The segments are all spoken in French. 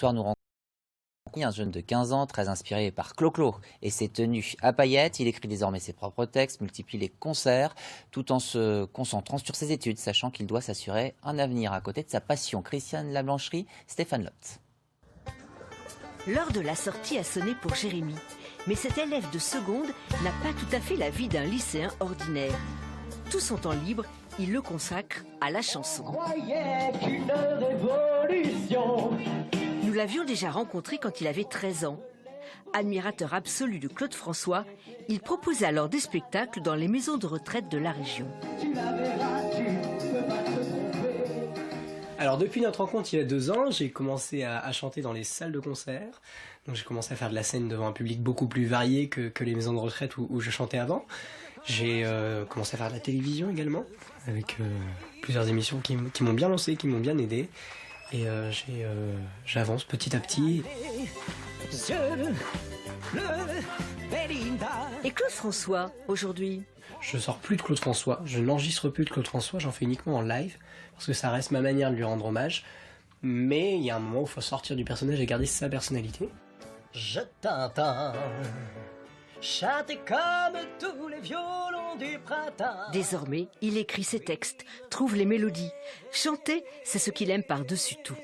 soir nous rencontre un jeune de 15 ans, très inspiré par Clo-Clo et ses tenues à paillettes. Il écrit désormais ses propres textes, multiplie les concerts, tout en se concentrant sur ses études, sachant qu'il doit s'assurer un avenir à côté de sa passion. Christiane Lablancherie, Stéphane Lotte. L'heure de la sortie a sonné pour Jérémy. Mais cet élève de seconde n'a pas tout à fait la vie d'un lycéen ordinaire. Tout son temps libre, il le consacre à la chanson. Nous l'avions déjà rencontré quand il avait 13 ans. Admirateur absolu de Claude François, il proposait alors des spectacles dans les maisons de retraite de la région. Alors depuis notre rencontre il y a 2 ans, j'ai commencé à chanter dans les salles de concert. Donc j'ai commencé à faire de la scène devant un public beaucoup plus varié que les maisons de retraite où je chantais avant. J'ai commencé à faire de la télévision également, avec plusieurs émissions qui m'ont bien lancé, qui m'ont bien aidé. Et j'avance petit à petit. Et Claude François, aujourd'hui? Je sors plus de Claude François, je n'enregistre plus de Claude François, j'en fais uniquement en live, parce que ça reste ma manière de lui rendre hommage. Mais il y a un moment où il faut sortir du personnage et garder sa personnalité. Je t'entends chanter comme tous les violons du printemps. Désormais, il écrit ses textes, trouve les mélodies. Chanter, c'est ce qu'il aime par-dessus tout.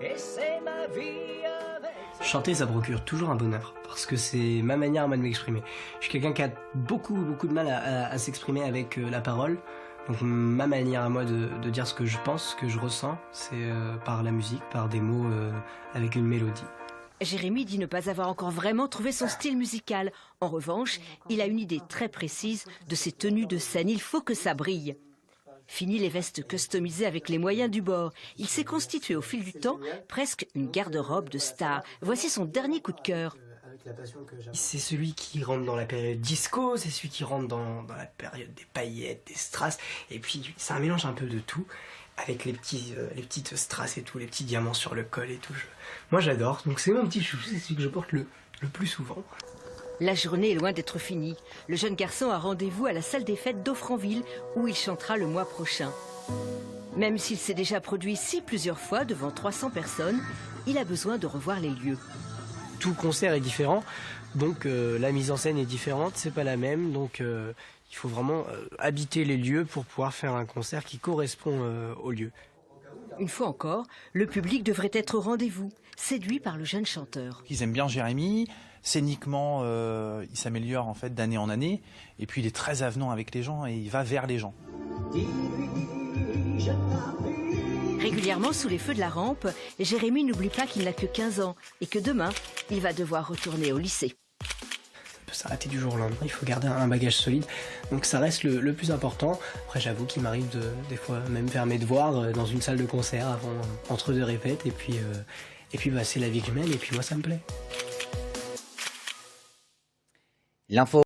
Et c'est ma vie avec... Chanter, ça procure toujours un bonheur, parce que c'est ma manière à moi de m'exprimer. Je suis quelqu'un qui a beaucoup de mal à s'exprimer avec la parole. Donc ma manière à moi de dire ce que je pense, ce que je ressens, c'est par la musique, par des mots avec une mélodie. Jérémy dit ne pas avoir encore vraiment trouvé son style musical. En revanche, il a une idée très précise de ses tenues de scène. Il faut que ça brille. Fini les vestes customisées avec les moyens du bord. Il s'est constitué au fil du temps presque une garde-robe de star. Voici son dernier coup de cœur. C'est celui qui rentre dans la période disco, c'est celui qui rentre dans la période des paillettes, des strass. Et puis c'est un mélange un peu de tout, avec les petites strass et tout, les petits diamants sur le col et tout. Moi j'adore, donc c'est mon petit chouchou, c'est celui que je porte le plus souvent. La journée est loin d'être finie. Le jeune garçon a rendez-vous à la salle des fêtes d'Offranville où il chantera le mois prochain. Même s'il s'est déjà produit ici plusieurs fois devant 300 personnes, il a besoin de revoir les lieux. Tout concert est différent, donc la mise en scène est différente, c'est pas la même, donc il faut vraiment habiter les lieux pour pouvoir faire un concert qui correspond au lieu. Une fois encore, le public devrait être au rendez-vous, séduit par le jeune chanteur. Ils aiment bien Jérémy, scéniquement il s'améliore en fait d'année en année, et puis il est très avenant avec les gens et il va vers les gens. Régulièrement sous les feux de la rampe, Jérémy n'oublie pas qu'il n'a que 15 ans et que demain, il va devoir retourner au lycée. Ça peut s'arrêter du jour au lendemain, il faut garder un bagage solide, donc ça reste le plus important. Après j'avoue qu'il m'arrive des fois même faire mes devoirs dans une salle de concert entre 2 répètes, et puis bah, c'est la vie que je mène et puis moi ça me plaît. L'info.